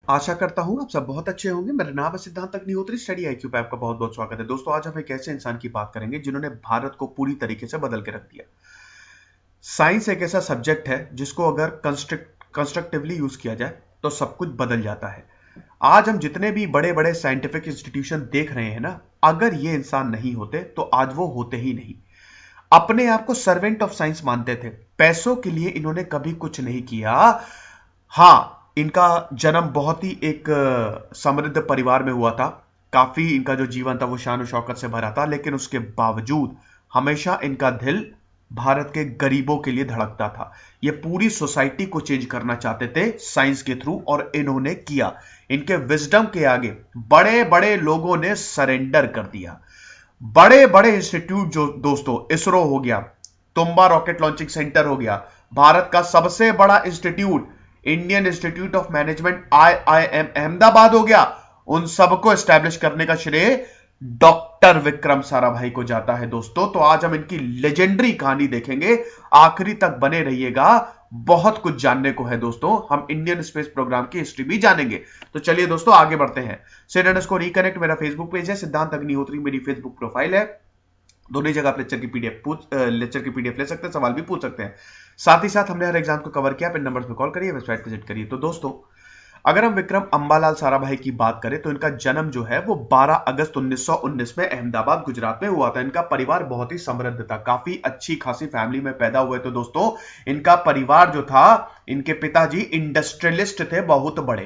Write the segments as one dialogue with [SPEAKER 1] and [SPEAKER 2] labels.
[SPEAKER 1] आशा करता हूँ आप सब बहुत अच्छे होंगे। मेरा नाम है सिद्धांत अग्निहोत्री। स्टडी आईक्यू पे आपका बहुत बहुत स्वागत है। दोस्तों, आज हम एक ऐसे इंसान की बात करेंगे जिन्होंने भारत को पूरी तरीके से बदल के रख दिया। साइंस एक ऐसा सब्जेक्ट है जिसको अगर कंस्ट्रक्टिवली यूज किया जाए तो सब कुछ बदल जाता है। आज हम जितने भी बड़े बड़े साइंटिफिक इंस्टीट्यूशन देख रहे हैं ना, अगर ये इंसान नहीं होते तो आज वो होते ही नहीं। अपने आप को सर्वेंट ऑफ साइंस मानते थे। पैसों के लिए इन्होंने कभी कुछ नहीं किया। हाँ, इनका जन्म बहुत ही एक समृद्ध परिवार में हुआ था। काफी इनका जो जीवन था वो शान और शौकत से भरा था, लेकिन उसके बावजूद हमेशा इनका दिल भारत के गरीबों के लिए धड़कता था। ये पूरी सोसाइटी को चेंज करना चाहते थे साइंस के थ्रू, और इन्होंने किया। इनके विजडम के आगे बड़े बड़े लोगों ने सरेंडर कर दिया। बड़े बड़े इंस्टीट्यूट, जो दोस्तों इसरो हो गया, तुम्बा रॉकेट लॉन्चिंग सेंटर हो गया, भारत का सबसे बड़ा institute Indian institute of management IIM Ahmedabad हो गया, उन सबको एस्टैब्लिश करने का श्रेय डॉक्टर विक्रम साराभाई को जाता है। दोस्तों, तो आज हम इनकी लेजेंडरी कहानी देखेंगे। आखिरी तक बने रहिएगा, बहुत कुछ जानने को है दोस्तों। हम इंडियन स्पेस प्रोग्राम की हिस्ट्री भी जानेंगे। तो चलिए दोस्तों, आगे बढ़ते हैं। @रिकनेक्ट मेरा फेसबुक पेज है, सिद्धांत अग्निहोत्री मेरी फेसबुक प्रोफाइल है। दोनों जगह आप लेक्चर की पीडीएफ ले सकते हैं, सवाल भी पूछ सकते हैं। साथ ही साथ हमने हर एग्जाम को कवर किया। आप इन नंबर्स पे कॉल करिए, वेबसाइट विजिट करिए। तो दोस्तों, अगर हम विक्रम अंबालाल साराभाई की बात करें तो इनका जन्म जो है वो 12 अगस्त 1919 में अहमदाबाद गुजरात में हुआ था। इनका परिवार बहुत ही समृद्ध था, काफी अच्छी खासी फैमिली में पैदा हुए। तो दोस्तों, इनका परिवार जो था, इनके पिताजी इंडस्ट्रियलिस्ट थे, बहुत बड़े।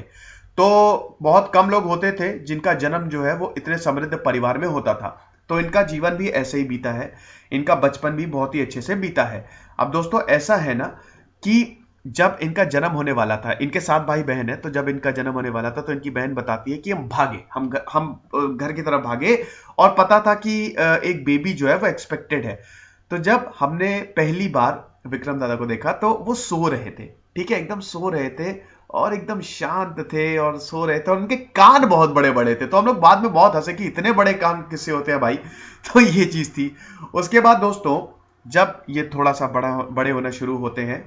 [SPEAKER 1] तो बहुत कम लोग होते थे जिनका जन्म जो है वो इतने समृद्ध परिवार में होता था। तो इनका जीवन भी ऐसे ही बीता है। इनका बचपन भी बहुत ही अच्छे से बीता है। अब दोस्तों, ऐसा है ना कि जब इनका जन्म होने वाला था, इनके 7 भाई बहन है, तो जब इनका जन्म होने वाला था तो इनकी बहन बताती है कि हम भागे, हम घर की तरफ भागे, और पता था कि एक बेबी जो है वो एक्सपेक्टेड है। तो जब हमने पहली बार विक्रम दादा को देखा तो वो सो रहे थे, ठीक है, एकदम सो रहे थे और एकदम शांत थे और सो रहे थे, और उनके कान बहुत बड़े बड़े थे। तो हम लोग बाद में बहुत हंसे कि इतने बड़े कान किससे होते हैं भाई। तो ये चीज थी। उसके बाद दोस्तों, जब ये थोड़ा सा बड़े होना शुरू होते हैं,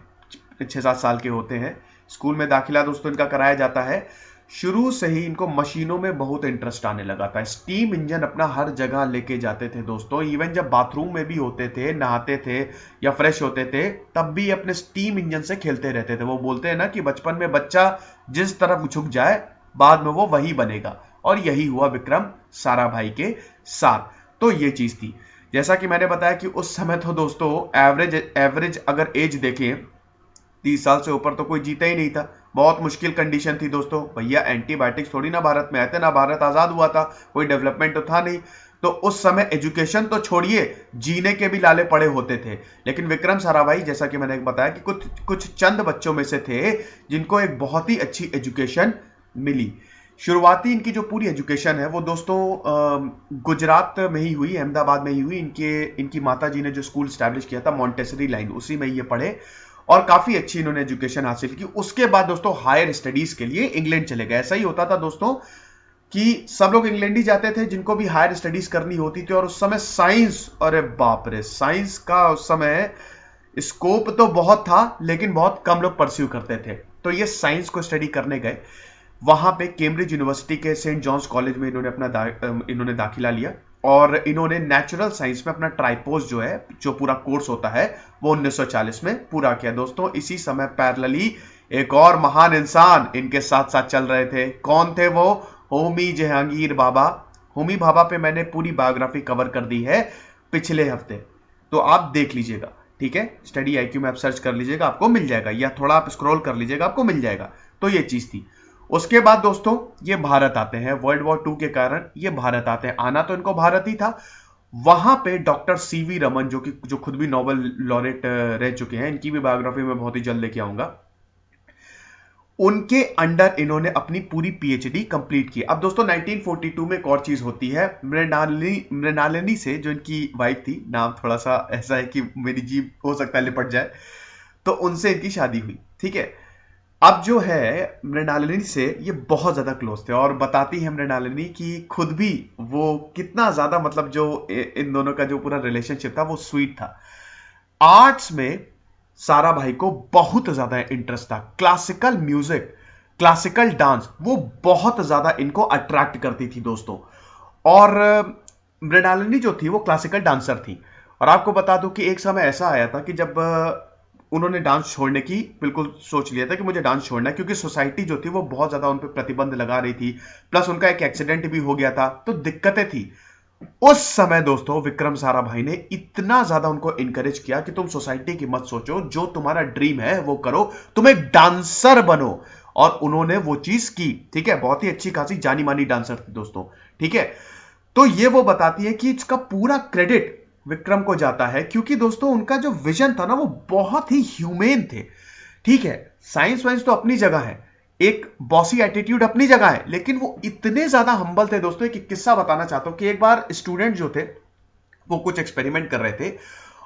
[SPEAKER 1] 6-7 साल के होते हैं, स्कूल में दाखिला दोस्तों इनका कराया जाता है। शुरू से ही इनको मशीनों में बहुत इंटरेस्ट आने लगा था। स्टीम इंजन अपना हर जगह लेके जाते थे दोस्तों। इवन जब बाथरूम में भी होते थे, नहाते थे या फ्रेश होते थे, तब भी अपने स्टीम इंजन से खेलते रहते थे। वो बोलते हैं ना कि बचपन में बच्चा जिस तरफ झुक जाए, बाद में वो वही बनेगा, और यही हुआ विक्रम साराभाई के साथ। तो ये चीज थी। जैसा कि मैंने बताया कि उस समय तो दोस्तों एवरेज अगर एज देखें, 30 साल से ऊपर तो कोई जीता ही नहीं था। बहुत मुश्किल कंडीशन थी दोस्तों। भैया एंटीबायोटिक्स थोड़ी ना भारत में आए थे, ना भारत आजाद हुआ था, कोई डेवलपमेंट तो था नहीं। तो उस समय एजुकेशन तो छोड़िए, जीने के भी लाले पड़े होते थे। लेकिन विक्रम साराभाई, जैसा कि मैंने बताया कि कुछ कुछ चंद बच्चों में से थे जिनको एक बहुत ही अच्छी एजुकेशन मिली। शुरुआती इनकी जो पूरी एजुकेशन है वो दोस्तों गुजरात में ही हुई, अहमदाबाद में ही हुई। इनकी माता जी ने जो स्कूल स्टैब्लिश किया था, मॉन्टेसरी लाइन, उसी में ये पढ़े और काफी अच्छी इन्होंने एजुकेशन हासिल की। उसके बाद दोस्तों हायर स्टडीज के लिए इंग्लैंड चले गए। ऐसा ही होता था दोस्तों कि सब लोग इंग्लैंड ही जाते थे जिनको भी हायर स्टडीज करनी होती थी। और उस समय साइंस, अरे बाप रे, साइंस का उस समय स्कोप तो बहुत था, लेकिन बहुत कम लोग परस्यू करते थे। तो ये साइंस को स्टडी करने गए। वहां पे कैम्ब्रिज यूनिवर्सिटी के सेंट जॉन्स कॉलेज में इन्होंने दाखिला लिया, और इन्होंने नेचुरल साइंस में अपना ट्राइपोज जो है, जो पूरा कोर्स होता है, वो 1940 में पूरा किया। दोस्तों, इसी समय पैरेलली एक और महान इंसान इनके साथ साथ चल रहे थे। कौन थे वो? होमी जहांगीर बाबा। होमी बाबा पे मैंने पूरी बायोग्राफी कवर कर दी है पिछले हफ्ते, तो आप देख लीजिएगा, ठीक है। स्टडी आईक्यू में आप सर्च कर लीजिएगा, आपको मिल जाएगा, या थोड़ा आप स्क्रॉल कर लीजिएगा, आपको मिल जाएगा। तो ये चीज थी। उसके बाद दोस्तों ये भारत आते हैं। वर्ल्ड वॉर 2 के कारण ये भारत आते हैं। आना तो इनको भारत ही था। वहां पे डॉक्टर सीवी रमन, जो खुद भी नोबेल लॉरेट रह चुके हैं, इनकी भी बायोग्राफी में बहुत ही जल्द लेके आऊंगा, उनके अंडर इन्होंने अपनी पूरी पीएचडी कंप्लीट की। अब दोस्तों 1942 में एक और चीज होती है। मृणालिनी से, जो इनकी वाइफ थी, नाम थोड़ा सा ऐसा है कि मेरी जीभ हो सकता है लिपट जाए, तो उनसे इनकी शादी हुई, ठीक है। अब जो है मृणालिनी से ये बहुत ज्यादा क्लोज थे, और बताती है मृणालिनी कि खुद भी वो कितना ज्यादा, मतलब जो इन दोनों का जो पूरा रिलेशनशिप था वो स्वीट था। आर्ट्स में सारा भाई को बहुत ज्यादा इंटरेस्ट था, क्लासिकल म्यूजिक। क्लासिकल डांस वो बहुत ज्यादा इनको अट्रैक्ट करती थी दोस्तों। और मृणालिनी जो थी वो क्लासिकल डांसर थी। और आपको बता दूं कि एक समय ऐसा आया था कि जब उन्होंने डांस छोड़ने की बिल्कुल सोच लिया था कि मुझे डांस छोड़ना है, क्योंकि सोसाइटी जो थी वो बहुत ज्यादा उन पर प्रतिबंध लगा रही थी, प्लस उनका एक एक्सीडेंट भी हो गया था, तो दिक्कतें थी। उस समय दोस्तों विक्रम साराभाई ने इतना ज्यादा उनको इंकरेज किया कि तुम सोसाइटी की मत सोचो, जो तुम्हारा ड्रीम है वो करो, तुम एक डांसर बनो। और उन्होंने वो चीज की, ठीक है। बहुत ही अच्छी खासी जानी मानी डांसर थी दोस्तों, ठीक है। तो ये वो बताती है कि इसका पूरा क्रेडिट विक्रम को जाता है, क्योंकि दोस्तों उनका जो विजन था ना वो बहुत ही ह्यूमेन थे, ठीक है। साइंस वाइंस तो अपनी जगह है, एक बॉसी एटीट्यूड अपनी जगह है, लेकिन वो इतने ज्यादा हम्बल थे दोस्तों। एक किस्सा बताना चाहता हूं कि एक बार स्टूडेंट जो थे वो कुछ एक्सपेरिमेंट कर रहे थे,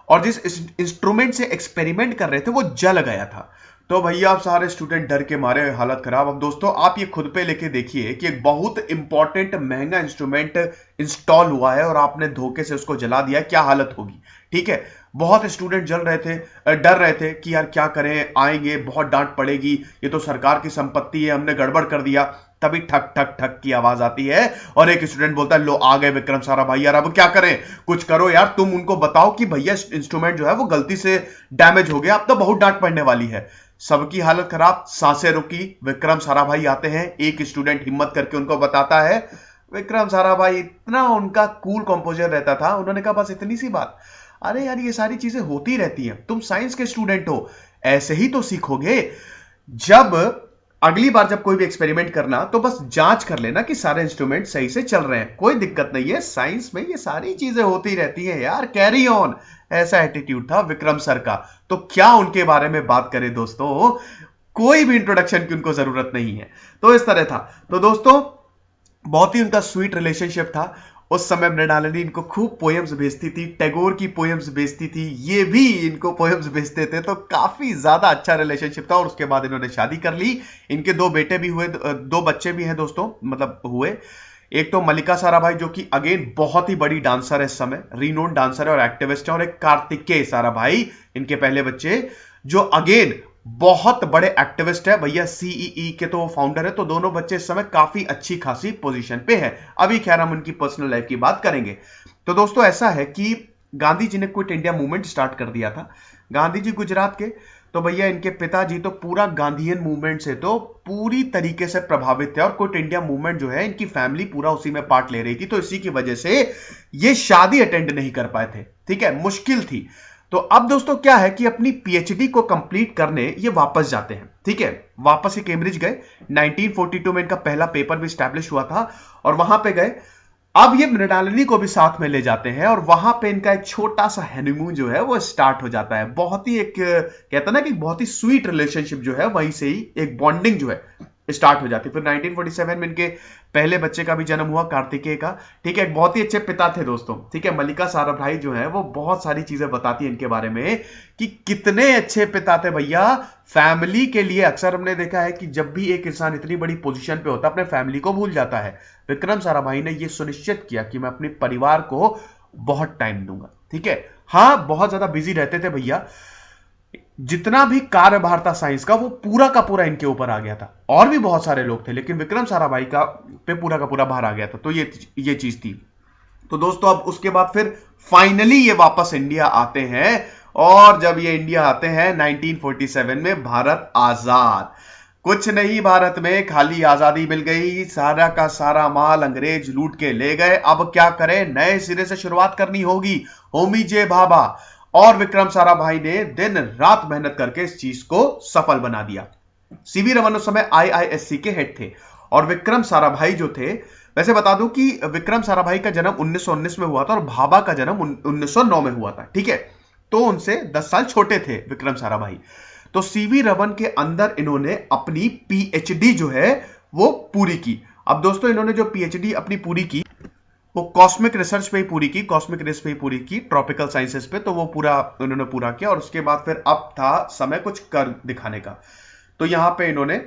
[SPEAKER 1] और जिस इंस्ट्रूमेंट से एक्सपेरिमेंट कर रहे थे वो जल गया था। तो भैया आप सारे स्टूडेंट डर के मारे, हालत खराब। अब दोस्तों आप ये खुद पे लेके देखिए कि एक बहुत इंपॉर्टेंट महंगा इंस्ट्रूमेंट इंस्टॉल हुआ है और आपने धोखे से उसको जला दिया, क्या हालत होगी, ठीक है। बहुत स्टूडेंट जल रहे थे, डर रहे थे कि यार क्या करें, आएंगे बहुत डांट पड़ेगी, ये तो सरकार की संपत्ति है, हमने गड़बड़ कर दिया। तभी ठक ठक ठक की आवाज आती है और एक स्टूडेंट बोलता है, लो आ गए विक्रम साराभाई, यार अब क्या करें, कुछ करो यार, तुम उनको बताओ कि भैया इंस्ट्रूमेंट जो है वो गलती से डैमेज हो गया, अब तो बहुत डांट पड़ने वाली है। सबकी हालत खराब, सांसें रुकी। विक्रम साराभाई आते हैं, एक स्टूडेंट हिम्मत करके उनको बताता है। विक्रम साराभाई इतना उनका कूल कंपोजर रहता था, उन्होंने कहा बस इतनी सी बात, अरे यार ये सारी चीजें होती रहती हैं, तुम साइंस के स्टूडेंट हो, ऐसे ही तो सीखोगे। जब अगली बार जब कोई भी एक्सपेरिमेंट करना तो बस जांच कर लेना कि सारे इंस्ट्रूमेंट सही से चल रहे हैं, कोई दिक्कत नहीं है, साइंस में ये सारी चीजें होती रहती हैं यार, कैरी ऑन। ऐसा एटीट्यूड था विक्रम सर का। तो क्या उनके बारे में बात करें दोस्तों, कोई भी इंट्रोडक्शन की उनको जरूरत नहीं है। तो इस तरह था। तो दोस्तों बहुत ही उनका स्वीट रिलेशनशिप था। उस समय मृणालिनी इनको खूब पोएम्स भेजती थी, टैगोर की पोएम्स भेजती थी, ये भी इनको पोएम्स भेजते थे, तो काफी ज्यादा अच्छा रिलेशनशिप था। और उसके बाद इन्होंने शादी कर ली, इनके दो बेटे भी हुए, दो बच्चे भी हैं दोस्तों, मतलब हुए। एक तो मल्लिका साराभाई जो कि अगेन बहुत ही बड़ी डांसर है इस समय, रिनोन डांसर है और एक्टिविस्ट है, और एक कार्तिकेय साराभाई इनके पहले बच्चे, जो अगेन बहुत बड़े एक्टिविस्ट है भैया, सीईई के तो फाउंडर है। तो दोनों बच्चे इस समय काफी अच्छी खासी पोजीशन पे है। अभी खैर हम उनकी पर्सनल लाइफ की बात करेंगे। तो दोस्तों ऐसा है कि गांधी जी ने क्विट इंडिया मूवमेंट स्टार्ट कर दिया था। गांधी जी गुजरात के, तो भैया इनके पिताजी तो पूरा गांधीयन मूवमेंट से तो पूरी तरीके से प्रभावित थे, और क्विट इंडिया मूवमेंट जो है इनकी फैमिली पूरा उसी में पार्ट ले रही थी। तो इसी की वजह से ये शादी अटेंड नहीं कर पाए थे, ठीक है, मुश्किल थी। तो अब दोस्तों क्या है कि अपनी पीएचडी को कंप्लीट करने ये वापस जाते हैं, ठीक है, वापस ही कैम्ब्रिज गए। 1942 में इनका पहला पेपर भी स्टैब्लिश हुआ था और वहां पे गए। अब ये मृणालिनी को भी साथ में ले जाते हैं और वहां पे इनका एक छोटा सा हनीमून जो है वो स्टार्ट हो जाता है। बहुत ही एक कहता ना कि बहुत ही स्वीट रिलेशनशिप जो है वहीं से ही एक बॉन्डिंग जो है स्टार्ट हो जाती है। फिर 1947 में इनके पहले बच्चे का भी जन्म हुआ, कार्तिकेय का, ठीक है। एक बहुत ही अच्छे पिता थे दोस्तों, ठीक है। मल्लिका साराभाई जो है वो बहुत सारी चीजें बताती है इनके बारे में कि कितने अच्छे पिता थे भैया फैमिली के लिए। अक्सर हमने देखा है कि जब भी एक इंसान इतनी बड़ी पोजीशन पे होता है अपने फैमिली को भूल जाता है। विक्रम साराभाई ने यह सुनिश्चित किया कि मैं अपने परिवार को बहुत टाइम दूंगा, ठीक है। हाँ बहुत ज्यादा बिजी रहते थे भैया, जितना भी कार्यभार था साइंस का वो पूरा का पूरा इनके ऊपर आ गया था। और भी बहुत सारे लोग थे लेकिन विक्रम साराभाई का पूरा भार आ गया था। तो ये चीज थी। तो दोस्तों अब उसके बाद फिर फाइनली ये वापस इंडिया आते हैं, और जब ये इंडिया आते हैं 1947 में भारत आजाद। कुछ नहीं भारत में, खाली आजादी मिल गई, सारा का सारा माल अंग्रेज लूट के ले गए। अब क्या करें, नए सिरे से शुरुआत करनी होगी। होमी जे भाभा और विक्रम साराभाई ने दिन रात मेहनत करके इस चीज को सफल बना दिया। सीवी रमन उस समय आईआईएससी के हेड थे और विक्रम साराभाई जो थे, वैसे बता दूं कि विक्रम साराभाई का जन्म 1919 में हुआ था और भाभा का जन्म 1909 में हुआ था, ठीक है। तो उनसे 10 साल छोटे थे विक्रम साराभाई। तो सीवी रमन के अंदर इन्होंने अपनी पीएचडी जो है वो पूरी की। अब दोस्तों इन्होंने जो पीएचडी अपनी पूरी की वो कॉस्मिक रिसर्च पे ही पूरी की, कॉस्मिक रिसर्च पे ही पूरी की, ट्रॉपिकल साइंसेस पे। तो वो पूरा उन्होंने पूरा किया और उसके बाद फिर अब था समय कुछ कर दिखाने का। तो यहां पे इन्होंने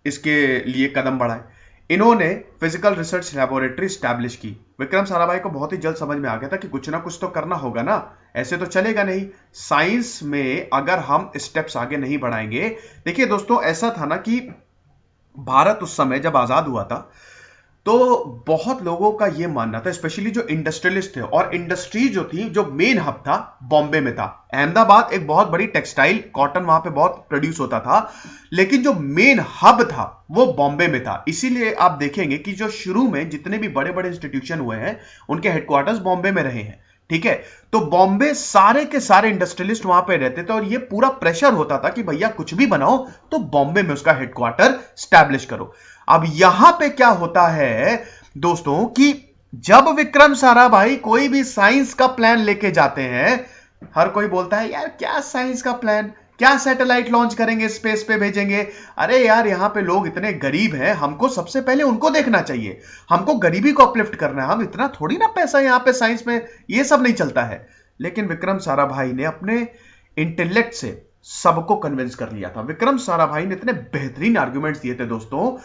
[SPEAKER 1] इसके लिए कदम बढ़ाए। इन्होंने फिजिकल रिसर्च लैबोरेटरी स्टैब्लिश की। विक्रम साराभाई को बहुत ही जल्द समझ में आ गया था कि कुछ ना कुछ तो करना होगा ना, ऐसे तो चलेगा नहीं। साइंस में अगर हम स्टेप्स आगे नहीं बढ़ाएंगे, देखिए दोस्तों ऐसा था ना कि भारत उस समय जब आजाद हुआ था तो बहुत लोगों का यह मानना था, स्पेशली जो इंडस्ट्रियलिस्ट थे, और इंडस्ट्री जो थी, जो मेन हब था बॉम्बे में था। अहमदाबाद एक बहुत बड़ी टेक्सटाइल कॉटन वहां पे बहुत प्रोड्यूस होता था, लेकिन जो मेन हब था वो बॉम्बे में था। इसीलिए आप देखेंगे कि जो शुरू में जितने भी बड़े बड़े इंस्टीट्यूशन हुए हैं उनके हेडक्वार्टर्स बॉम्बे में रहे हैं। ठीक है, तो बॉम्बे सारे के सारे इंडस्ट्रियलिस्ट वहां पे रहते थे और ये पूरा प्रेशर होता था कि भैया कुछ भी बनाओ तो बॉम्बे में उसका हेडक्वार्टर स्टैब्लिश करो। अब यहां पे क्या होता है दोस्तों कि जब विक्रम साराभाई कोई भी साइंस का प्लान लेके जाते हैं, हर कोई बोलता है यार क्या साइंस का प्लान, क्या सैटेलाइट लॉन्च करेंगे, स्पेस पे भेजेंगे। अरे यार यहां पे लोग इतने गरीब हैं, हमको सबसे पहले उनको देखना चाहिए, हमको गरीबी को अपलिफ्ट करना है, हम इतना थोड़ी ना पैसा यहां पे साइंस में, ये सब नहीं चलता है। लेकिन विक्रम साराभाई ने अपने इंटेलेक्ट से सबको कन्विंस कर लिया था। विक्रम साराभाई ने इतने बेहतरीन आर्ग्यूमेंट्स दिए थे दोस्तों,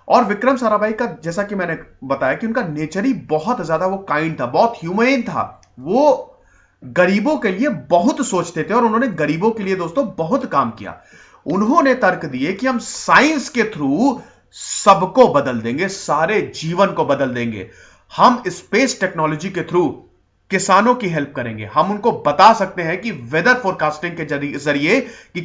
[SPEAKER 1] और विक्रम साराभाई का जैसा कि मैंने बताया कि उनका नेचर ही बहुत ज्यादा वो काइंड था, बहुत ह्यूमन था, वो गरीबों के लिए बहुत सोचते थे और उन्होंने गरीबों के लिए दोस्तों बहुत काम किया। उन्होंने तर्क दिए कि हम साइंस के थ्रू सबको बदल देंगे, सारे जीवन को बदल देंगे। हम स्पेस टेक्नोलॉजी के थ्रू किसानों की हेल्प करेंगे, हम उनको बता सकते हैं कि वेदर फोरकास्टिंग के जरिए कि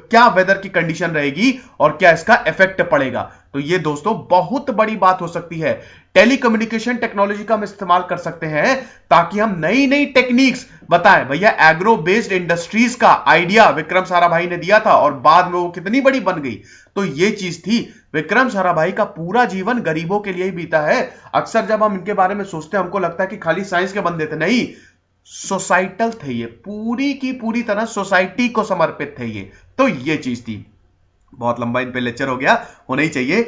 [SPEAKER 1] क्या वेदर की कंडीशन रहेगी और क्या इसका इफेक्ट पड़ेगा। तो ये दोस्तों बहुत बड़ी बात हो सकती है। टेलीकम्युनिकेशन टेक्नोलॉजी का हम इस्तेमाल कर सकते हैं ताकि हम नई नई टेक्निक्स बताएं। भैया एग्रो बेस्ड इंडस्ट्रीज का आइडिया विक्रम साराभाई ने दिया था और बाद में वो कितनी बड़ी बन गई। तो ये चीज थी, विक्रम साराभाई का पूरा जीवन गरीबों के लिए ही बीता है। अक्सर जब हम इनके बारे में सोचते हैं हमको लगता है कि खाली साइंस के बंदे थे, नहीं, सोसाइटल थे ये, पूरी की पूरी तरह सोसाइटी को समर्पित थे ये। तो ये चीज थी। बहुत लंबा इन पे लेक्चर हो गया, होना ही चाहिए।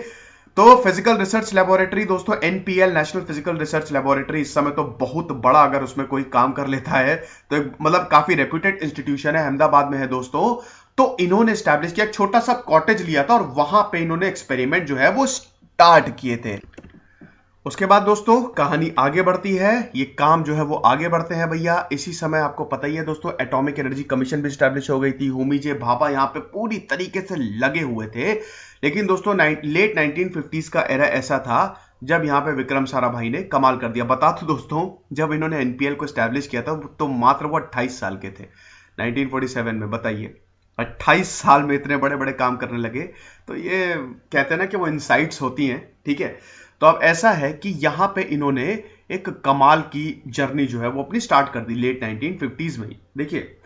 [SPEAKER 1] तो फिजिकल रिसर्च लेबोरेटरी दोस्तों, NPL national physical research laboratory इस समय तो बहुत बड़ा, अगर उसमें कोई काम कर लेता है तो मतलब काफी रेप्यूटेड इंस्टीट्यूशन है, अहमदाबाद में है दोस्तों। तो इन्होंने स्टैब्लिश किया, एक छोटा सा कॉटेज लिया था और वहां पे इन्होंने एक्सपेरिमेंट जो है वो स्टार्ट किए थे। उसके बाद दोस्तों कहानी आगे बढ़ती है, ये काम जो है वो आगे बढ़ते हैं भैया। इसी समय आपको पता ही है दोस्तों एटॉमिक एनर्जी कमीशन भी स्टैब्लिश हो गई थी। होमी जे भाभा यहाँ पे पूरी तरीके से लगे हुए थे। लेकिन दोस्तों लेट 1950s का एरा ऐसा था जब यहाँ पे विक्रम साराभाई ने कमाल कर दिया। बता तो दोस्तों जब इन्होंने एनपीएल को स्टैब्लिश किया था तो मात्र वो 28 साल के थे 1947 में। बताइए 28 साल में इतने बड़े बड़े काम करने लगे। तो ये कहते हैं ना कि वो इनसाइट्स होती हैं, ठीक है। तो अब ऐसा है कि यहां पे इन्होंने एक कमाल की जर्नी जो है वो अपनी स्टार्ट कर दी लेट 1950s में ही। देखिए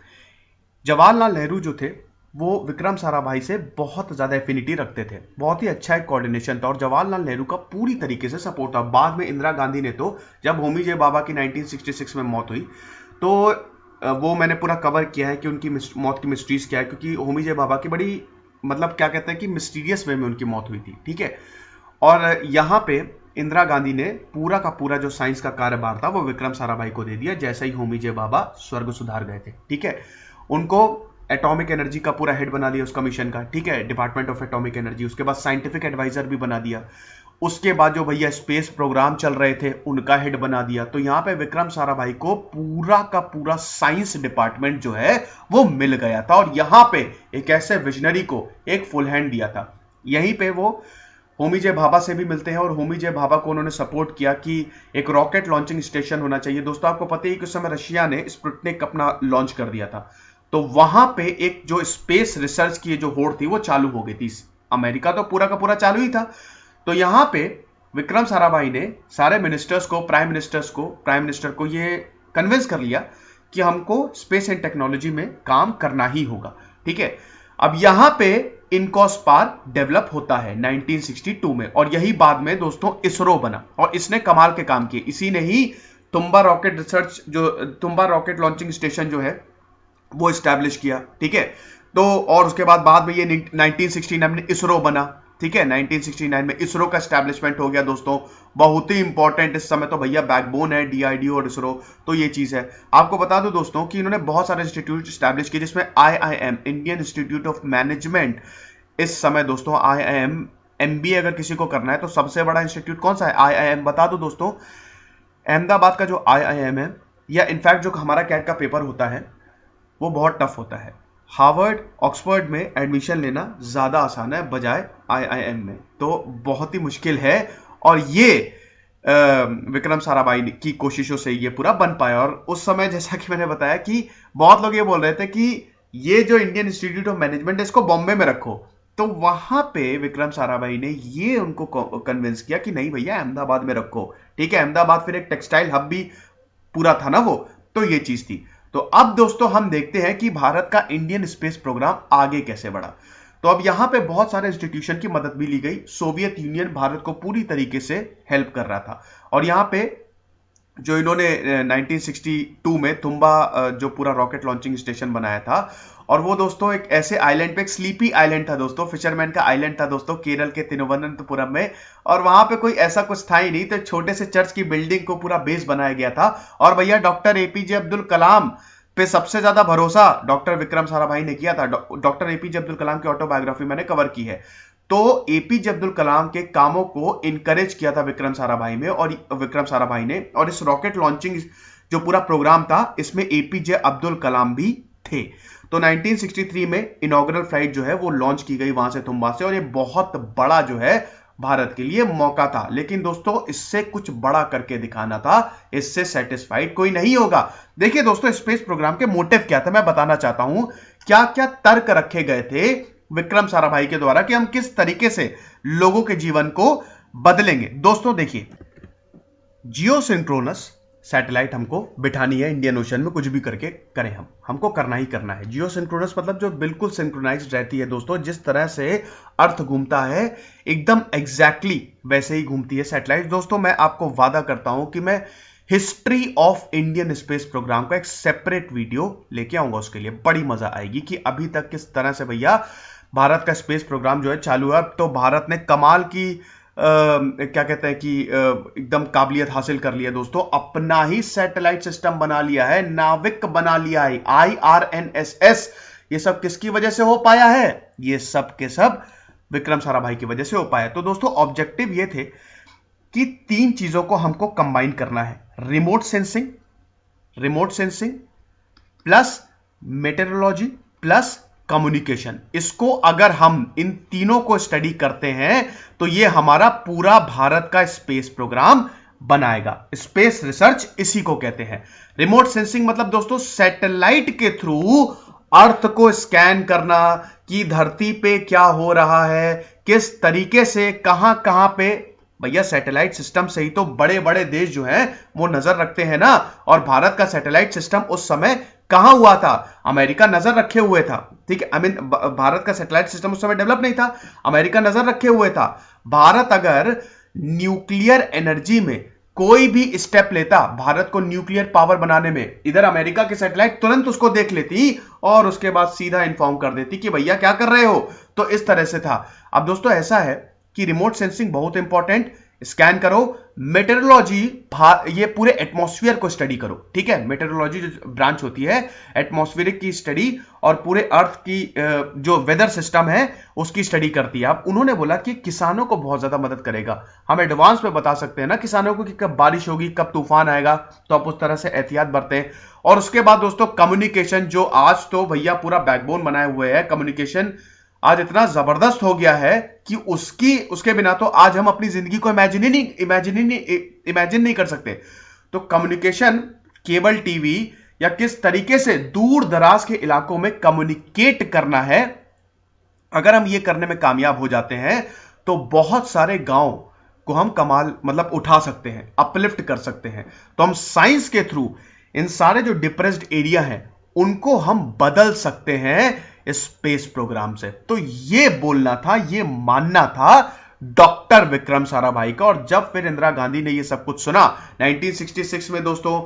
[SPEAKER 1] जवाहरलाल नेहरू जो थे वो विक्रम साराभाई से बहुत ज्यादा एफिनिटी रखते थे, बहुत ही अच्छा एक कोऑर्डिनेशन था और जवाहरलाल नेहरू का पूरी तरीके से सपोर्ट था। बाद में इंदिरा गांधी ने तो जब होमी जे बाबा की 1966 में मौत हुई तो वो मैंने पूरा कवर किया है कि उनकी मौत की मिस्ट्रीज क्या है, क्योंकि होमी जे बाबा की बड़ी मतलब क्या कहते हैं कि मिस्टीरियस वे में उनकी मौत हुई थी, ठीक है। और यहां पे इंदिरा गांधी ने पूरा का पूरा जो साइंस का कार्यभार था वो विक्रम साराभाई को दे दिया जैसे ही होमी जे बाबा स्वर्ग सुधार गए थे, ठीक है। उनको एटॉमिक एनर्जी का पूरा हेड बना दिया उस कमीशन का, ठीक है, डिपार्टमेंट ऑफ एटॉमिक एनर्जी। उसके बाद साइंटिफिक एडवाइजर भी बना दिया। उसके बाद जो भैया स्पेस प्रोग्राम चल रहे थे उनका हेड बना दिया। तो यहां पे विक्रम साराभाई को पूरा का पूरा साइंस डिपार्टमेंट जो है वो मिल गया था और यहां पे एक ऐसे विजनरी को एक फुल हैंड दिया था। यहीं पे वो होमी जे भाभा से भी मिलते हैं और होमी जे भाभा को उन्होंने सपोर्ट किया कि एक रॉकेट लॉन्चिंग स्टेशन होना चाहिए। दोस्तों आपको पता ही कि उस समय रशिया ने स्पुतनिक अपना लॉन्च कर दिया था। तो वहां पे एक जो स्पेस रिसर्च की जो होड़ थी वो चालू हो गई थी। अमेरिका तो पूरा का पूरा चालू ही था। तो यहां पे विक्रम साराभाई ने सारे मिनिस्टर्स को, प्राइम मिनिस्टर को ये कन्विंस कर लिया कि हमको स्पेस एंड टेक्नोलॉजी में काम करना ही होगा, ठीक है। अब यहां पे इनकॉस्पार डेवलप होता है 1962 में और यही बाद में दोस्तों इसरो बना और इसने कमाल के काम किए। इसी ने ही तुम्बा रॉकेट लॉन्चिंग स्टेशन जो है वो स्टैब्लिश किया, ठीक है। तो और उसके बाद में ये 1969 में इसरो बना, ठीक है। 1969 में इसरो का स्टैब्लिशमेंट हो गया दोस्तों, बहुत ही इंपॉर्टेंट इस समय तो भैया बैकबोन है डीआरडीओ और इसरो। तो ये चीज है। आपको बता दो दोस्तों कि इन्होंने बहुत सारे इंस्टीट्यूट स्टैब्लिश किए जिसमें IIM, Indian institute of management, इस समय दोस्तों आईआईएम, एमबीए अगर किसी को करना है तो सबसे बड़ा इंस्टीट्यूट कौन सा है? आईआईएम। बता दो दोस्तों अहमदाबाद का जो आईआईएम है, या इनफैक्ट जो हमारा कैट का पेपर होता है वो बहुत टफ होता है। हार्वर्ड ऑक्सफोर्ड में एडमिशन लेना ज्यादा आसान है बजाय आईआईएम में, तो बहुत ही मुश्किल है। और ये विक्रम साराभाई की कोशिशों से ये पूरा बन पाया। और उस समय जैसा कि मैंने बताया कि बहुत लोग ये बोल रहे थे कि ये जो इंडियन इंस्टीट्यूट ऑफ मैनेजमेंट है इसको बॉम्बे में रखो, तो वहां पे विक्रम साराभाई ने ये उनको कन्विंस किया कि नहीं भैया अहमदाबाद में रखो। ठीक है, अहमदाबाद फिर एक टेक्सटाइल हब भी पूरा था ना वो, तो ये चीज थी। तो अब दोस्तों हम देखते हैं कि भारत का इंडियन स्पेस प्रोग्राम आगे कैसे बढ़ा। तो अब यहां पे बहुत सारे इंस्टीट्यूशन की मदद भी ली गई। सोवियत यूनियन भारत को पूरी तरीके से हेल्प कर रहा था। और यहां पे जो इन्होंने 1962 में तुम्बा जो पूरा रॉकेट लॉन्चिंग स्टेशन बनाया था, और वो दोस्तों एक ऐसे आइलैंड पे, एक स्लीपी आइलैंड था दोस्तों, फिशरमैन का आइलैंड था दोस्तों, केरल के तिरुवनंतपुरम में। और वहां पे कोई ऐसा कुछ था ही नहीं, तो छोटे से चर्च की बिल्डिंग को पूरा बेस बनाया गया था। और भैया डॉक्टर एपीजे अब्दुल कलाम पे सबसे ज्यादा भरोसा डॉक्टर विक्रम साराभाई ने किया था। डॉक्टर एपीजे अब्दुल कलाम की ऑटोबायोग्राफी मैंने कवर की है। तो एपीजे अब्दुल कलाम के कामों को इनकरेज किया था विक्रम साराभाई में, और विक्रम साराभाई ने। और इस रॉकेट लॉन्चिंग जो पूरा प्रोग्राम था, इसमें एपीजे अब्दुल कलाम भी थे। तो 1963 में इनॉग्रल फ्लाइट जो है वो लॉन्च की गई वहां से, तुम्बा से। और ये बहुत बड़ा जो है भारत के लिए मौका था। लेकिन दोस्तों इससे कुछ बड़ा करके दिखाना था, इससे सेटिस्फाइड कोई नहीं होगा। देखिए दोस्तों, स्पेस प्रोग्राम के मोटिव क्या थे मैं बताना चाहता हूं। क्या क्या तर्क रखे गए थे विक्रम साराभाई के द्वारा कि हम किस तरीके से लोगों के जीवन को बदलेंगे। दोस्तों देखिए, जियो सिंक्रोनस सैटेलाइट हमको बिठानी है इंडियन ओशन में, कुछ भी करके करें हमको करना ही करना है। जियो सिंक्रोनस मतलब जो बिल्कुल सिंक्रोनाइज्ड रहती है दोस्तों, जिस तरह से अर्थ घूमता है एकदम एग्जैक्टली वैसे ही घूमती है सैटेलाइट। दोस्तों मैं आपको वादा करता हूं कि मैं history of Indian space program का एक सेपरेट वीडियो लेके आऊंगा, उसके लिए बड़ी मजा आएगी कि अभी तक किस तरह से भैया भारत का स्पेस प्रोग्राम जो है चालू है। तो भारत ने कमाल की क्या कहते हैं कि एकदम काबिलियत हासिल कर लिया दोस्तों, अपना ही सैटेलाइट सिस्टम बना लिया है, नाविक बना लिया है, IRNSS। ये सब किसकी वजह से हो पाया है? ये सब के सब विक्रम साराभाई की वजह से हो पाया। तो दोस्तों ऑब्जेक्टिव ये थे कि 3 चीजों को हमको कंबाइन करना है, remote sensing plus meteorology plus communication. इसको अगर हम इन तीनों को स्टडी करते हैं तो ये हमारा पूरा भारत का स्पेस प्रोग्राम बनाएगा। स्पेस रिसर्च इसी को कहते हैं। रिमोट सेंसिंग मतलब दोस्तों सैटेलाइट के थ्रू अर्थ को स्कैन करना कि धरती पे क्या हो रहा है, किस तरीके से, कहां कहां पे। भैया सैटेलाइट सिस्टम से ही तो बड़े बड़े देश जो हैं वो नजर रखते हैं ना। और भारत का सैटेलाइट सिस्टम उस समय कहां हुआ था? अमेरिका नजर रखे हुए था। ठीक है, भारत का सैटेलाइट सिस्टम उस समय डेवलप नहीं था, अमेरिका नजर रखे हुए था। भारत अगर न्यूक्लियर एनर्जी में कोई भी स्टेप लेता, भारत को न्यूक्लियर पावर बनाने में, इधर अमेरिका की सैटेलाइट तुरंत उसको देख लेती और उसके बाद सीधा इन्फॉर्म कर देती कि भैया क्या कर रहे हो। तो इस तरह से था। अब दोस्तों ऐसा है कि रिमोट सेंसिंग बहुत इंपॉर्टेंट, स्कैन करो। मेटेरोलॉजी, ये पूरे एटमॉस्फेयर को स्टडी करो। ठीक है, मेटेरोलॉजी जो ब्रांच होती है एटमॉस्फेरिक की स्टडी और पूरे अर्थ की जो वेदर सिस्टम है उसकी स्टडी करती है। अब उन्होंने बोला कि किसानों को बहुत ज्यादा मदद करेगा, हम एडवांस में बता सकते हैं ना किसानों को कि कब बारिश होगी, कब तूफान आएगा, तो आप उस तरह से एहतियात बरतें। और उसके बाद दोस्तों कम्युनिकेशन, जो आज तो भैया पूरा बैकबोन बनाए हुए है, कम्युनिकेशन आज इतना जबरदस्त हो गया है कि उसके बिना तो आज हम अपनी जिंदगी को इमेजिन नहीं कर सकते। तो कम्युनिकेशन, केबल टीवी या किस तरीके से दूर दराज के इलाकों में कम्युनिकेट करना है, अगर हम ये करने में कामयाब हो जाते हैं तो बहुत सारे गांव को हम कमाल मतलब उठा सकते हैं, अपलिफ्ट कर सकते हैं। तो हम साइंस के थ्रू इन सारे जो डिप्रेस्ड एरिया हैं उनको हम बदल सकते हैं स्पेस प्रोग्राम से। तो ये बोलना था, ये मानना था डॉक्टर विक्रम साराभाई का। और जब फिर इंदिरा गांधी ने ये सब कुछ सुना 1966 में दोस्तों,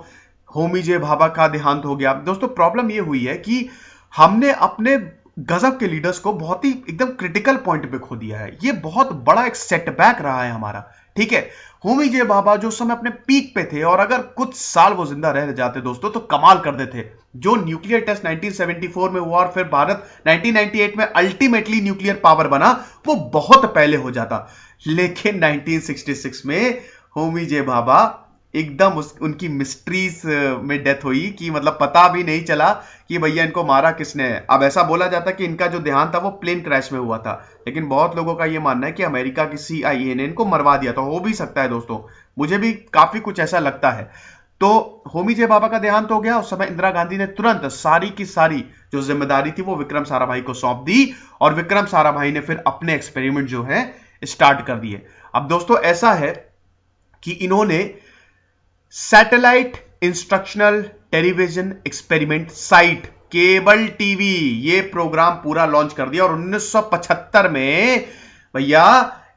[SPEAKER 1] होमी जे भाभा का देहांत हो गया। दोस्तों प्रॉब्लम ये हुई है कि हमने अपने गजब के लीडर्स को बहुत ही एकदम क्रिटिकल पॉइंट पे खो दिया है। ये बहुत बड़ा एक सेटबैक रहा है हमारा। ठीक है, होमी जे भाभा जो समय अपने पीक पे थे और अगर कुछ साल वो जिंदा रह जाते दोस्तों तो कमाल कर देते। जो न्यूक्लियर टेस्ट 1974 में हुआ और फिर भारत 1998 में अल्टीमेटली न्यूक्लियर पावर बना, वो बहुत पहले हो जाता। लेकिन 1966 में होमी जे भाभा एकदम उनकी मिस्ट्रीज में डेथ हुई कि मतलब पता भी नहीं चला कि भैया इनको मारा किसने है। अब ऐसा बोला जाता कि इनका जो देहांत था वो प्लेन क्रैश में हुआ था, लेकिन बहुत लोगों का ये मानना है कि अमेरिका की CIA ने इनको मरवा दिया था। हो भी सकता है दोस्तों, मुझे भी काफी कुछ ऐसा लगता है। तो होमी जे बाबा का देहांत हो गया। उस समय इंदिरा गांधी ने तुरंत सारी की सारी जो जिम्मेदारी थी वो विक्रम साराभाई को सौंप दी, और विक्रम साराभाई ने फिर अपने एक्सपेरिमेंट जो है स्टार्ट कर दिए। अब दोस्तों ऐसा है कि इन्होंने satellite instructional television experiment site cable TV ये प्रोग्राम पूरा लॉन्च कर दिया, और 1975 में भैया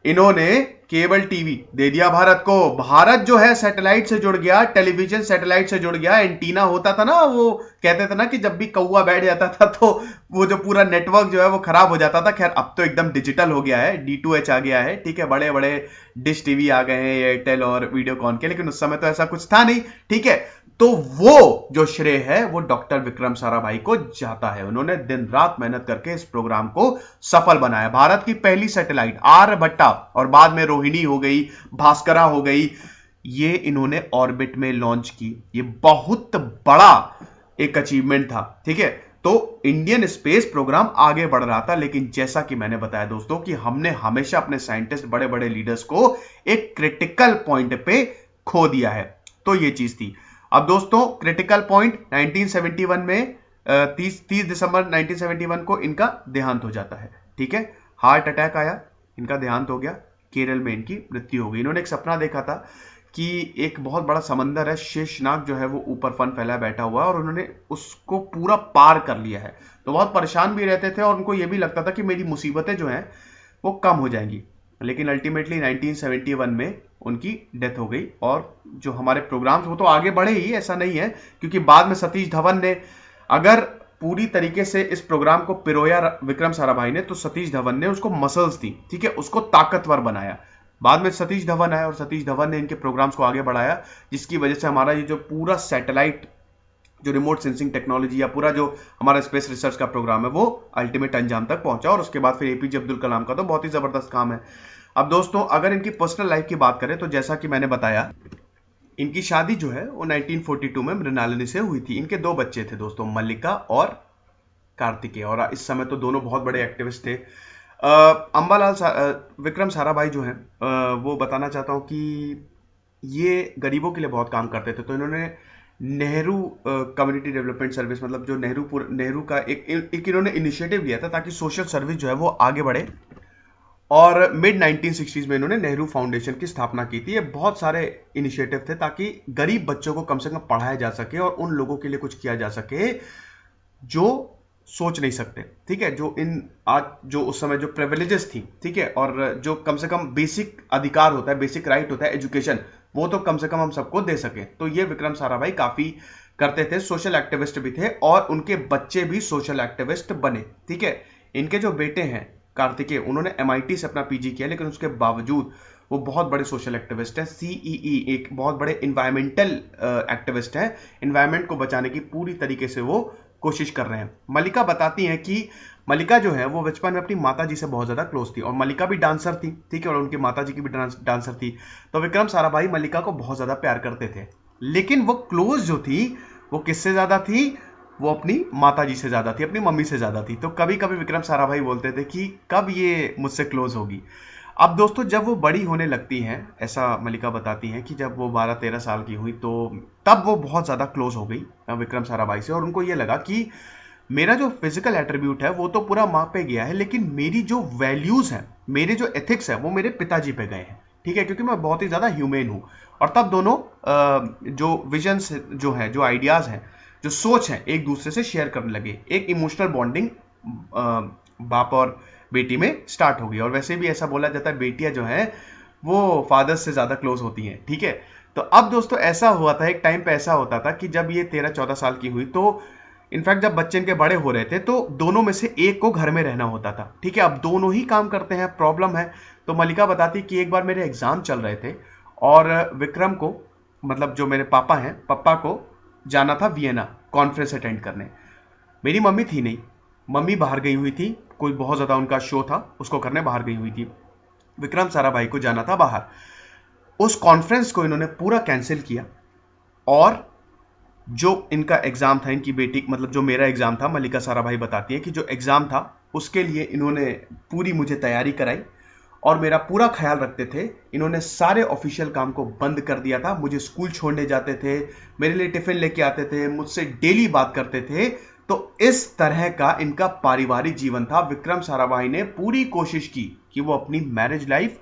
[SPEAKER 1] इन्होंने केबल टीवी दे दिया भारत को। भारत जो है सैटेलाइट से जुड़ गया, टेलीविजन सैटेलाइट से जुड़ गया। एंटीना होता था ना, वो कहते थे ना कि जब भी कौवा बैठ जाता था तो वो जो पूरा नेटवर्क जो है वो खराब हो जाता था। खैर अब तो एकदम डिजिटल हो गया है, D2H आ गया है, ठीक है, बड़े बड़े डिश टीवी आ गए हैं एयरटेल और वीडियोकॉन के, लेकिन उस समय तो ऐसा कुछ था नहीं, ठीक है। तो वो जो श्रेय है वो डॉक्टर विक्रम साराभाई को जाता है। उन्होंने दिन रात मेहनत करके इस प्रोग्राम को सफल बनाया। भारत की पहली सैटेलाइट आर्यभट्टा और बाद में रोहिणी हो गई, भास्करा हो गई, ये इन्होंने ऑर्बिट में लॉन्च की। ये बहुत बड़ा एक अचीवमेंट था, ठीक है। तो इंडियन स्पेस प्रोग्राम आगे बढ़ रहा था, लेकिन जैसा कि मैंने बताया दोस्तों कि हमने हमेशा अपने साइंटिस्ट, बड़े बड़े लीडर्स को एक क्रिटिकल पॉइंट पे खो दिया है। तो ये चीज थी। अब दोस्तों क्रिटिकल पॉइंट 1971 में 30 दिसंबर 1971 को इनका देहांत हो जाता है, ठीक है। हार्ट अटैक आया, इनका देहांत हो गया, केरल में इनकी मृत्यु हो गई। इन्होंने एक सपना देखा था कि एक बहुत बड़ा समंदर है, शेषनाग जो है वो ऊपर फन फैलाए बैठा हुआ है, और उन्होंने उसको पूरा पार कर लिया है। तो बहुत परेशान भी रहते थे और उनको ये भी लगता था कि मेरी मुसीबतें जो हैं वो कम हो जाएंगी। लेकिन अल्टीमेटली 1971 में उनकी डेथ हो गई। और जो हमारे प्रोग्राम्स वो तो आगे बढ़े ही, ऐसा नहीं है, क्योंकि बाद में सतीश धवन ने अगर पूरी तरीके से इस प्रोग्राम को पिरोया विक्रम साराभाई ने, तो सतीश धवन ने उसको मसल्स दी, ठीक है, उसको ताकतवर बनाया। बाद में सतीश धवन आए और सतीश धवन ने इनके प्रोग्राम्स को आगे बढ़ाया, जिसकी वजह से हमारा ये जो पूरा सैटेलाइट जो रिमोट सेंसिंग टेक्नोलॉजी या पूरा जो हमारा स्पेस रिसर्च का प्रोग्राम है वो अल्टीमेट अंजाम तक पहुंचा। और उसके बाद फिर APJ अब्दुल कलाम का तो बहुत ही जबरदस्त काम है। अब दोस्तों अगर इनकी पर्सनल लाइफ की बात करें तो जैसा कि मैंने बताया, इनकी शादी जो है वो 1942 में मृणालिनी से हुई थी। इनके 2 बच्चे थे दोस्तों, मल्लिका और कार्तिकेय, और इस समय तो दोनों बहुत बड़े एक्टिविस्ट थे। विक्रम साराभाई जो है वो बताना चाहता हूं कि ये गरीबों के लिए बहुत काम करते थे। तो इन्होंने नेहरू कम्युनिटी डेवलपमेंट सर्विस, मतलब जो नेहरू का एक इन्होंने इनिशिएटिव लिया था ताकि सोशल सर्विस जो है वो आगे बढ़े। और मिड 1960s में इन्होंने नेहरू फाउंडेशन की स्थापना की थी। ये बहुत सारे इनिशिएटिव थे ताकि गरीब बच्चों को कम से कम पढ़ाया जा सके और उन लोगों के लिए कुछ किया जा सके जो सोच नहीं सकते, ठीक है, जो इन आज जो उस समय जो प्रिविलेजेस थी, ठीक है, और जो कम से कम बेसिक अधिकार होता है, बेसिक राइट होता है एजुकेशन, वो तो कम से कम हम सबको दे सके। तो ये विक्रम साराभाई काफी करते थे, सोशल एक्टिविस्ट भी थे, और उनके बच्चे भी सोशल एक्टिविस्ट बने, ठीक है। इनके जो बेटे हैं कार्तिकेय, उन्होंने MIT से अपना PG किया, लेकिन उसके बावजूद वो बहुत बड़े सोशल एक्टिविस्ट है। CEE एक बहुत बड़े इन्वायरमेंटल एक्टिविस्ट है, इन्वायरमेंट को बचाने की पूरी तरीके से वो कोशिश कर रहे हैं। मल्लिका बताती हैं कि मल्लिका जो है वो बचपन में अपनी माता जी से बहुत ज्यादा क्लोज थी, और मल्लिका भी डांसर थी, ठीक है, और उनकी माता जी की भी डांसर थी। तो विक्रम साराभाई मल्लिका को बहुत ज्यादा प्यार करते थे, लेकिन वो क्लोज जो थी वो किससे ज्यादा थी, वो अपनी माता जी से ज्यादा थी, अपनी मम्मी से ज्यादा थी। तो कभी कभी विक्रम साराभाई बोलते थे कि कब ये मुझसे क्लोज होगी। अब दोस्तों जब वो बड़ी होने लगती हैं, ऐसा मल्लिका बताती हैं कि जब वो 12-13 साल की हुई तो तब वो बहुत ज़्यादा क्लोज हो गई विक्रम साराभाई से, और उनको ये लगा कि मेरा जो फिजिकल एट्रीब्यूट है वो तो पूरा माँ पे गया है, लेकिन मेरी जो वैल्यूज़ हैं, मेरे जो एथिक्स है वो मेरे पिताजी पे गए हैं, ठीक है, क्योंकि मैं बहुत ही ज़्यादा ह्यूमेन हूँ। और तब दोनों जो विजन्स जो है, जो आइडियाज़ हैं, जो सोच है, एक दूसरे से शेयर करने लगे। एक इमोशनल बॉन्डिंग बाप और बेटी में स्टार्ट हो गई। और वैसे भी ऐसा बोला जाता है बेटियां जो हैं वो फादर्स से ज्यादा क्लोज होती हैं, ठीक है। तो अब दोस्तों ऐसा हुआ था, एक टाइम पे ऐसा होता था कि जब ये 13-14 साल की हुई, तो इनफैक्ट जब बच्चे इनके बड़े हो रहे थे तो दोनों में से एक को घर में रहना होता था, ठीक है। अब दोनों ही काम करते हैं, प्रॉब्लम है। तो मल्लिका बताती कि एक बार मेरे एग्जाम चल रहे थे और विक्रम को, मतलब जो मेरे पापा हैं, पापा को जाना था वियना कॉन्फ्रेंस अटेंड करने। मेरी मम्मी थी नहीं, मम्मी बाहर गई हुई थी, कोई बहुत ज्यादा उनका शो था, उसको करने बाहर गई हुई थी। विक्रम साराभाई को जाना था बाहर। उस कॉन्फ्रेंस को इन्होंने पूरा कैंसिल किया और जो इनका एग्जाम था, इनकी बेटी मतलब जो मेरा एग्जाम था, मल्लिका साराभाई बताती है कि जो एग्जाम था उसके लिए इन्होंने पूरी मुझे तैयारी कराई और मेरा पूरा ख्याल रखते थे। इन्होंने सारे ऑफिशियल काम को बंद कर दिया था, मुझे स्कूल छोड़ने जाते थे, मेरे लिए टिफिन लेके आते थे, मुझसे डेली बात करते थे। तो इस तरह का इनका पारिवारिक जीवन था। विक्रम साराभाई ने पूरी कोशिश की कि वो अपनी मैरिज लाइफ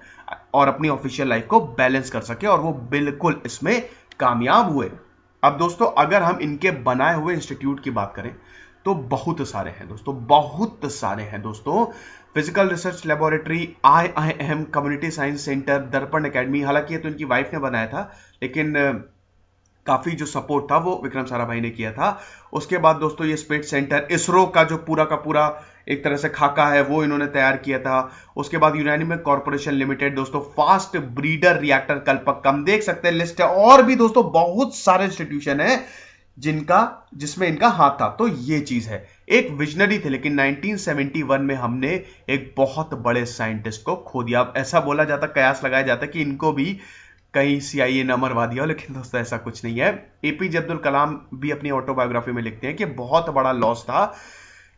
[SPEAKER 1] और अपनी ऑफिशियल लाइफ को बैलेंस कर सके और वो बिल्कुल इसमें कामयाब हुए। अब दोस्तों अगर हम इनके बनाए हुए इंस्टीट्यूट की बात करें तो बहुत सारे हैं दोस्तों, बहुत सारे हैं दोस्तों। Physical research laboratory, IIM, community science centre, दर्पण एकेडमी, हालांकि ये तो इनकी वाइफ ने बनाया था, लेकिन काफी जो सपोर्ट था वो विक्रम साराभाई ने किया था। उसके बाद दोस्तों ये स्पेस सेंटर, इसरो का जो पूरा का पूरा एक तरह से खाका है वो इन्होंने तैयार किया था। उसके बाद यूरेनियम कॉर्पोरेशन लिमिटेड दोस्तों, फास्ट ब्रीडर रिएक्टर कल्पक्कम, देख सकते हैं लिस्ट है। और भी दोस्तों बहुत सारे इंस्टीट्यूशन है जिसमें इनका हाथ था। तो ये चीज है, एक विजनरी थे, लेकिन 1971 में हमने एक बहुत बड़े साइंटिस्ट को खो दिया। अब ऐसा बोला जाता, कयास लगाया जाता कि इनको भी कहीं CIA ने मरवा दिया हो, लेकिन दोस्तों ऐसा कुछ नहीं है। APJ अब्दुल कलाम भी अपनी ऑटोबायोग्राफी में लिखते हैं कि बहुत बड़ा लॉस था,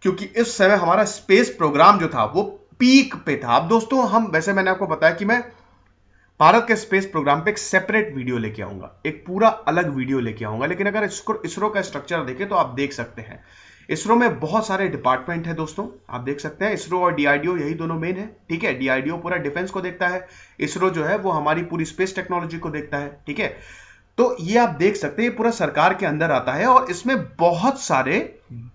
[SPEAKER 1] क्योंकि इस समय हमारा स्पेस प्रोग्राम जो था वो पीक पे था। अब दोस्तों हम, वैसे मैंने आपको बताया कि मैं भारत के स्पेस प्रोग्राम पे एक सेपरेट वीडियो लेके आऊंगा, एक पूरा अलग वीडियो लेके आऊंगा, लेकिन अगर इसरो का स्ट्रक्चर देखें तो आप देख सकते हैं इसरो में बहुत सारे डिपार्टमेंट है दोस्तों। आप देख सकते हैं इसरो और DRDO यही दोनों मेन है, ठीक है। DRDO पूरा डिफेंस को देखता है, इसरो जो है वो हमारी पूरी स्पेस टेक्नोलॉजी को देखता है, ठीक है। तो ये आप देख सकते हैं ये पूरा सरकार के अंदर आता है और इसमें बहुत सारे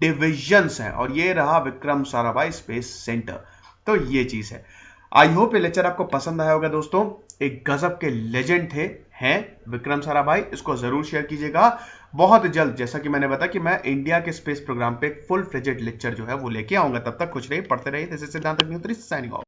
[SPEAKER 1] डिविजन्स हैं, और ये रहा विक्रम साराभाई स्पेस सेंटर। तो ये चीज है। आई होप ये लेक्चर आपको पसंद आया होगा दोस्तों। एक गजब के लेजेंड थे, हैं विक्रम साराभाई। इसको जरूर शेयर कीजिएगा। बहुत जल्द, जैसा कि मैंने बताया कि मैं इंडिया के स्पेस प्रोग्राम पे एक फुल फ्लेजेड लेक्चर जो है वो लेके आऊंगा। तब तक कुछ रहिए, पढ़ते रहिए। दिस इज सिद्धांत अग्निहोत्री साइनिंग ऑफ।